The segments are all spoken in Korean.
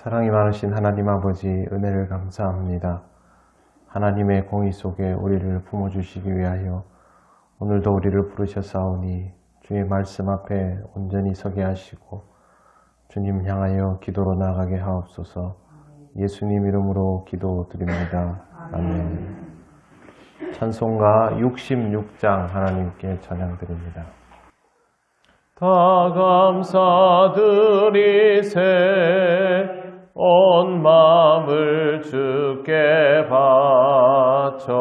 사랑이 많으신 하나님 아버지, 은혜를 감사합니다. 하나님의 공의 속에 우리를 품어주시기 위하여 오늘도 우리를 부르셨사오니 주의 말씀 앞에 온전히 서게 하시고 주님 향하여 기도로 나아가게 하옵소서. 예수님 이름으로 기도드립니다. 아멘. 찬송가 66장 하나님께 찬양드립니다. 다 감사드리세 온 마음을 주께 바쳐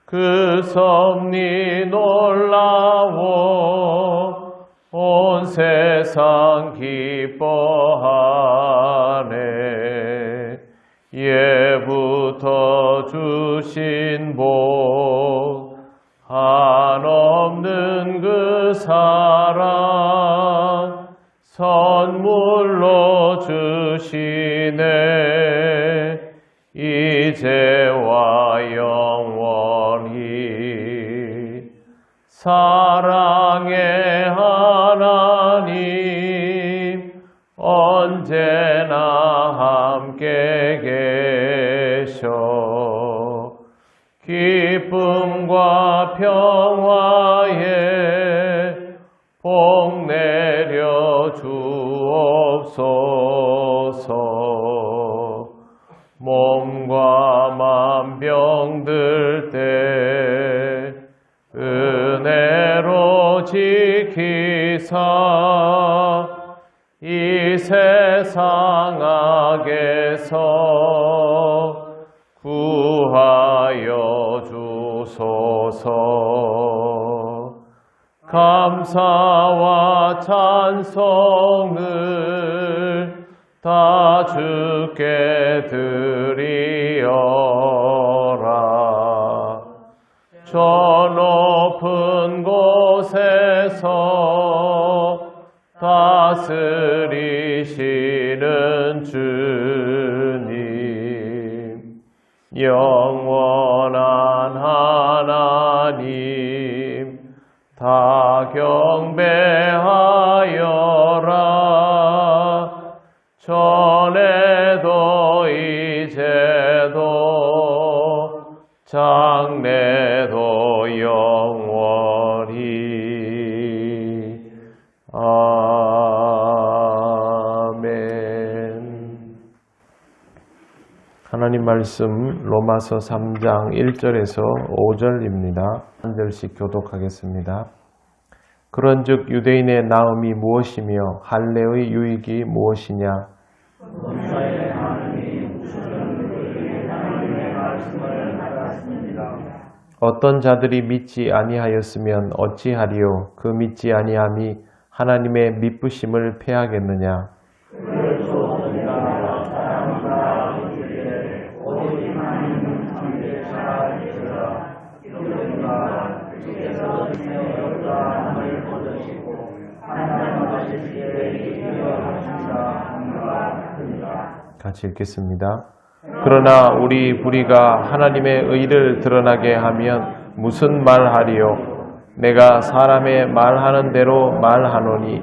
그 섭리 놀라워 온 세상 기뻐하네. 예부터 주신 복 한없는 그 사랑 선물로 주시네. 이제와 영원히 사랑의 하나님 언제나 함께 계셔. 기쁨과 평화에 복 내려 주옵소서. 몸과 맘 병들 때 은혜로 지키사 이 세상 악에서 구하여 주소서. 감사와 찬송을 다 주께 드리어라. 저 높은 곳에서 다스리시는 주님, 영원한 하나님 다 경배하여라. 전에도 이제도 장래도 영원히. 아멘. 하나님 말씀 로마서 3장 1절에서 5절입니다. 한 절씩 교독하겠습니다. 그런즉 유대인의 나음이 무엇이며 할례의 유익이 무엇이냐? 범사의 하나님이 우선은 그에게 하나님의 말씀을 받았습니다. 어떤 자들이 믿지 아니하였으면 어찌하리요? 그 믿지 아니함이 하나님의 미쁘심을 패하겠느냐? 그를 주옵소서. 사람과 이르되 오직 하나님은 참되 살아계시라. 이러니까 주께서 주의 역사함을 거두시고 판단하시기에 이르려 하신다. 같이 읽겠습니다. 그러나 우리 불의가 하나님의 의를 드러나게 하면 무슨 말하리요? 내가 사람의 말하는 대로 말하노니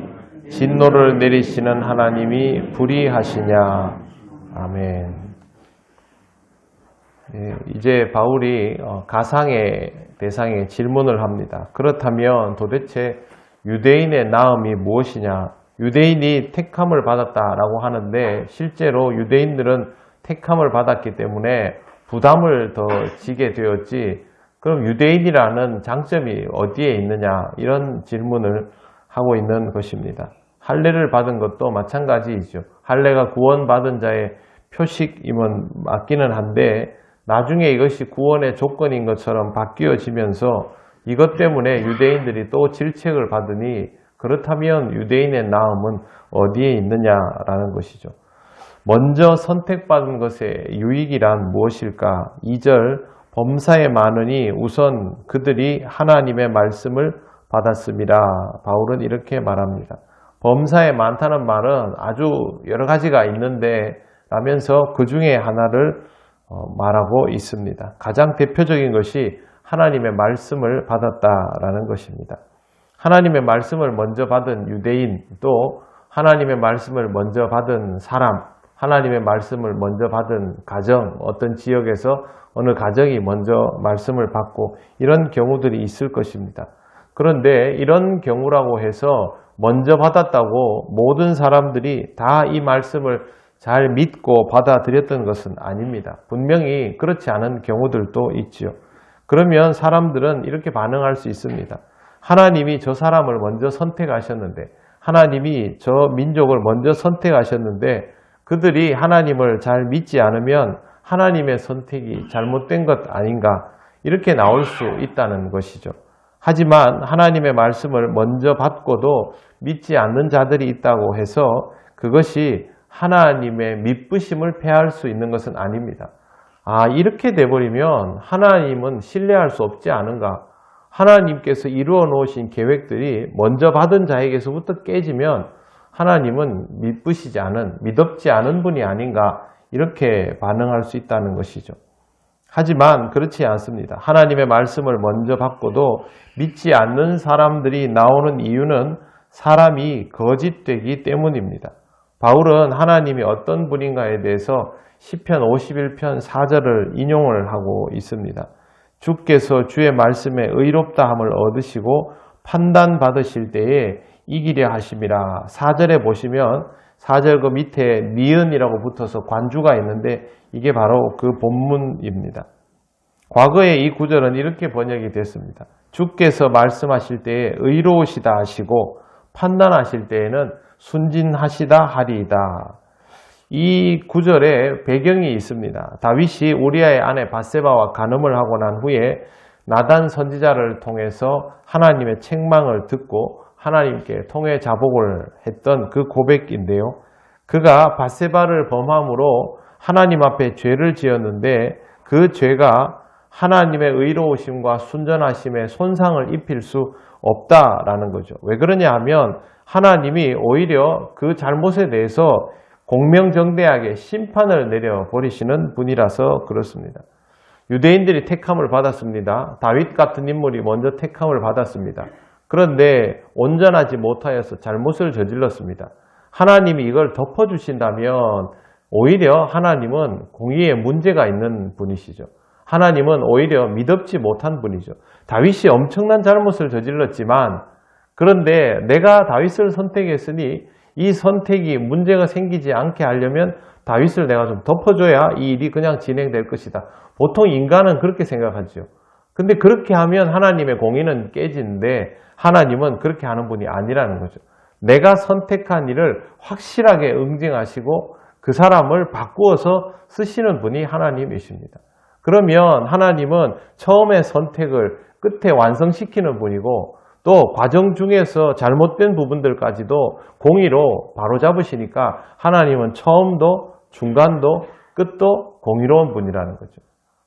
진노를 내리시는 하나님이 불의하시냐? 아멘. 이제 바울이 가상의 대상에 질문을 합니다. 그렇다면 도대체 유대인의 나음이 무엇이냐? 유대인이 택함을 받았다라고 하는데 실제로 유대인들은 택함을 받았기 때문에 부담을 더 지게 되었지, 그럼 유대인이라는 장점이 어디에 있느냐, 이런 질문을 하고 있는 것입니다. 할례를 받은 것도 마찬가지이죠. 할례가 구원받은 자의 표식임은 맞기는 한데 나중에 이것이 구원의 조건인 것처럼 바뀌어지면서 이것 때문에 유대인들이 또 질책을 받으니, 그렇다면 유대인의 나음은 어디에 있느냐라는 것이죠. 먼저 선택받은 것의 유익이란 무엇일까? 2절 범사에 많으니 우선 그들이 하나님의 말씀을 받았습니다. 바울은 이렇게 말합니다. 범사에 많다는 말은 아주 여러 가지가 있는데 라면서 그 중에 하나를 말하고 있습니다. 가장 대표적인 것이 하나님의 말씀을 받았다라는 것입니다. 하나님의 말씀을 먼저 받은 유대인, 또 하나님의 말씀을 먼저 받은 사람, 하나님의 말씀을 먼저 받은 가정, 어떤 지역에서 어느 가정이 먼저 말씀을 받고 이런 경우들이 있을 것입니다. 그런데 이런 경우라고 해서 먼저 받았다고 모든 사람들이 다 이 말씀을 잘 믿고 받아들였던 것은 아닙니다. 분명히 그렇지 않은 경우들도 있지요. 그러면 사람들은 이렇게 반응할 수 있습니다. 하나님이 저 사람을 먼저 선택하셨는데, 하나님이 저 민족을 먼저 선택하셨는데 그들이 하나님을 잘 믿지 않으면 하나님의 선택이 잘못된 것 아닌가, 이렇게 나올 수 있다는 것이죠. 하지만 하나님의 말씀을 먼저 받고도 믿지 않는 자들이 있다고 해서 그것이 하나님의 믿부심을 폐할 수 있는 것은 아닙니다. 이렇게 돼버리면 하나님은 신뢰할 수 없지 않은가? 하나님께서 이루어 놓으신 계획들이 먼저 받은 자에게서부터 깨지면 하나님은 믿으시지 않은, 믿업지 않은 분이 아닌가, 이렇게 반응할 수 있다는 것이죠. 하지만 그렇지 않습니다. 하나님의 말씀을 먼저 받고도 믿지 않는 사람들이 나오는 이유는 사람이 거짓되기 때문입니다. 바울은 하나님이 어떤 분인가에 대해서 시편 51편 4절을 인용을 하고 있습니다. 주께서 주의 말씀에 의롭다함을 얻으시고 판단받으실 때에 이기려 하심이라. 4절에 보시면 4절 그 밑에 니은이라고 붙어서 관주가 있는데 이게 바로 그 본문입니다. 과거에 이 구절은 이렇게 번역이 됐습니다. 주께서 말씀하실 때에 의로우시다 하시고 판단하실 때에는 순진하시다 하리이다. 이 구절에 배경이 있습니다. 다윗이 우리아의 아내 밧세바와 간음을 하고 난 후에 나단 선지자를 통해서 하나님의 책망을 듣고 하나님께 통회 자복을 했던 그 고백인데요. 그가 밧세바를 범함으로 하나님 앞에 죄를 지었는데 그 죄가 하나님의 의로우심과 순전하심에 손상을 입힐 수 없다라는 거죠. 왜 그러냐 하면 하나님이 오히려 그 잘못에 대해서 공명정대하게 심판을 내려버리시는 분이라서 그렇습니다. 유대인들이 택함을 받았습니다. 다윗 같은 인물이 먼저 택함을 받았습니다. 그런데 온전하지 못하여서 잘못을 저질렀습니다. 하나님이 이걸 덮어주신다면 오히려 하나님은 공의에 문제가 있는 분이시죠. 하나님은 오히려 믿업지 못한 분이죠. 다윗이 엄청난 잘못을 저질렀지만 그런데 내가 다윗을 선택했으니 이 선택이 문제가 생기지 않게 하려면 다윗을 내가 좀 덮어줘야 이 일이 그냥 진행될 것이다. 보통 인간은 그렇게 생각하죠. 근데 그렇게 하면 하나님의 공의는 깨지는데 하나님은 그렇게 하는 분이 아니라는 거죠. 내가 선택한 일을 확실하게 응징하시고 그 사람을 바꾸어서 쓰시는 분이 하나님이십니다. 그러면 하나님은 처음에 선택을 끝에 완성시키는 분이고 또 과정 중에서 잘못된 부분들까지도 공의로 바로잡으시니까 하나님은 처음도 중간도 끝도 공의로운 분이라는 거죠.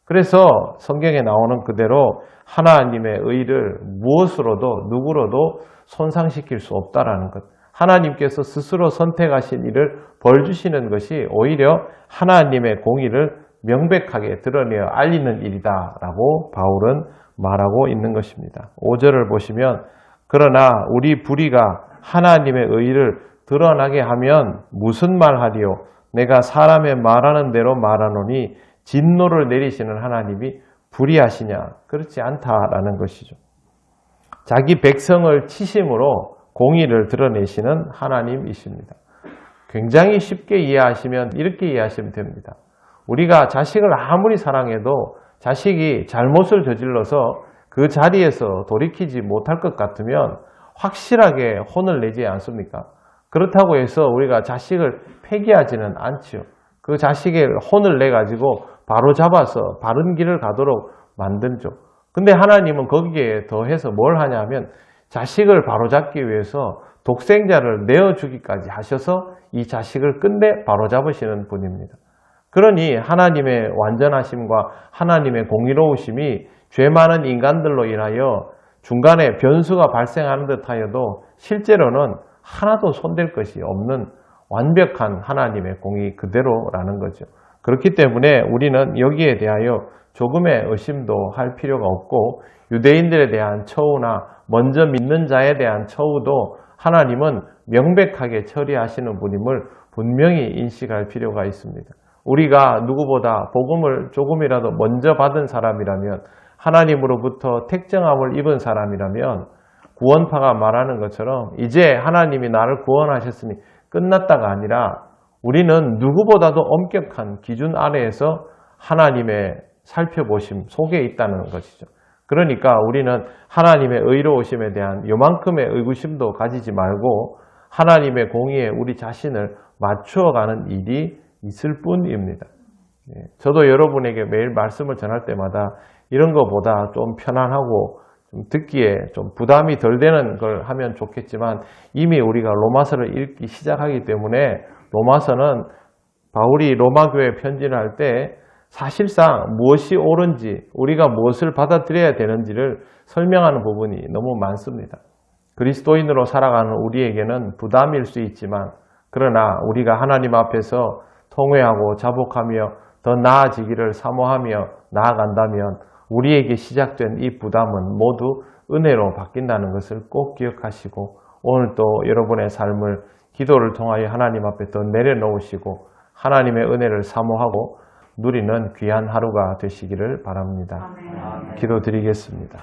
그래서 성경에 나오는 그대로 하나님의 의를 무엇으로도 누구로도 손상시킬 수 없다라는 것. 하나님께서 스스로 선택하신 일을 벌 주시는 것이 오히려 하나님의 공의를 명백하게 드러내어 알리는 일이다라고 바울은 말하고 있는 것입니다. 5절을 보시면 그러나 우리 불의가 하나님의 의를 드러나게 하면 무슨 말하리요? 내가 사람의 말하는 대로 말하노니 진노를 내리시는 하나님이 불의하시냐? 그렇지 않다라는 것이죠. 자기 백성을 치심으로 공의를 드러내시는 하나님이십니다. 굉장히 쉽게 이해하시면 이렇게 이해하시면 됩니다. 우리가 자식을 아무리 사랑해도 자식이 잘못을 저질러서 그 자리에서 돌이키지 못할 것 같으면 확실하게 혼을 내지 않습니까? 그렇다고 해서 우리가 자식을 폐기하지는 않지요. 그 자식의 혼을 내가지고 바로 잡아서 바른 길을 가도록 만들죠. 근데 하나님은 거기에 더해서 뭘 하냐면 자식을 바로잡기 위해서 독생자를 내어주기까지 하셔서 이 자식을 끝내 바로잡으시는 분입니다. 그러니 하나님의 완전하심과 하나님의 공의로우심이 죄 많은 인간들로 인하여 중간에 변수가 발생하는 듯하여도 실제로는 하나도 손댈 것이 없는 완벽한 하나님의 공의 그대로라는 거죠. 그렇기 때문에 우리는 여기에 대하여 조금의 의심도 할 필요가 없고 유대인들에 대한 처우나 먼저 믿는 자에 대한 처우도 하나님은 명백하게 처리하시는 분임을 분명히 인식할 필요가 있습니다. 우리가 누구보다 복음을 조금이라도 먼저 받은 사람이라면, 하나님으로부터 택정함을 입은 사람이라면, 구원파가 말하는 것처럼 이제 하나님이 나를 구원하셨으니 끝났다가 아니라 우리는 누구보다도 엄격한 기준 아래에서 하나님의 살펴보심 속에 있다는 것이죠. 그러니까 우리는 하나님의 의로우심에 대한 요만큼의 의구심도 가지지 말고 하나님의 공의에 우리 자신을 맞추어가는 일이 있을 뿐입니다. 저도 여러분에게 매일 말씀을 전할 때마다 이런 것보다 좀 편안하고 좀 듣기에 좀 부담이 덜 되는 걸 하면 좋겠지만, 이미 우리가 로마서를 읽기 시작하기 때문에 로마서는 바울이 로마 교회에 편지를 할 때 사실상 무엇이 옳은지, 우리가 무엇을 받아들여야 되는지를 설명하는 부분이 너무 많습니다. 그리스도인으로 살아가는 우리에게는 부담일 수 있지만, 그러나 우리가 하나님 앞에서 통회하고 자복하며 더 나아지기를 사모하며 나아간다면 우리에게 시작된 이 부담은 모두 은혜로 바뀐다는 것을 꼭 기억하시고, 오늘 또 여러분의 삶을 기도를 통하여 하나님 앞에 더 내려놓으시고 하나님의 은혜를 사모하고 누리는 귀한 하루가 되시기를 바랍니다. 아멘. 기도드리겠습니다.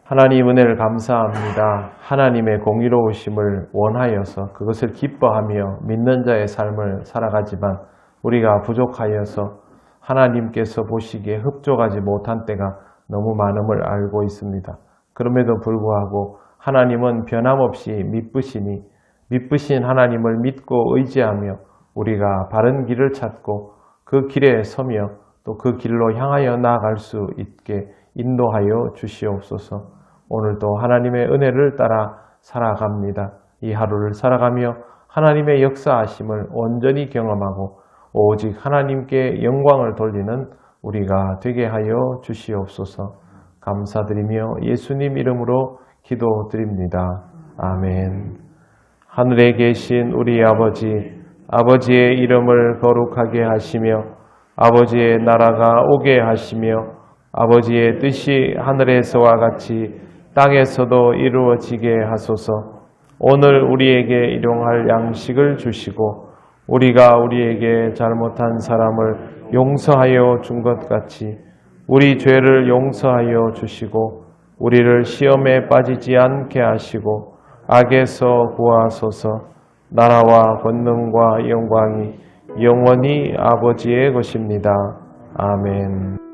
하나님 은혜를 감사합니다. 하나님의 공의로우심을 원하여서 그것을 기뻐하며 믿는 자의 삶을 살아가지만 우리가 부족하여서 하나님께서 보시기에 흡족하지 못한 때가 너무 많음을 알고 있습니다. 그럼에도 불구하고 하나님은 변함없이 미쁘신 하나님을 믿고 의지하며 우리가 바른 길을 찾고 그 길에 서며 또 그 길로 향하여 나아갈 수 있게 인도하여 주시옵소서. 오늘도 하나님의 은혜를 따라 살아갑니다. 이 하루를 살아가며 하나님의 역사하심을 온전히 경험하고 오직 하나님께 영광을 돌리는 우리가 되게 하여 주시옵소서. 감사드리며 예수님 이름으로 기도드립니다. 아멘. 하늘에 계신 우리 아버지의 이름을 거룩하게 하시며 아버지의 나라가 오게 하시며 아버지의 뜻이 하늘에서와 같이 땅에서도 이루어지게 하소서. 오늘 우리에게 일용할 양식을 주시고 우리가 우리에게 잘못한 사람을 용서하여 준 것 같이 우리 죄를 용서하여 주시고 우리를 시험에 빠지지 않게 하시고 악에서 구하소서. 나라와 권능과 영광이 영원히 아버지의 것입니다. 아멘.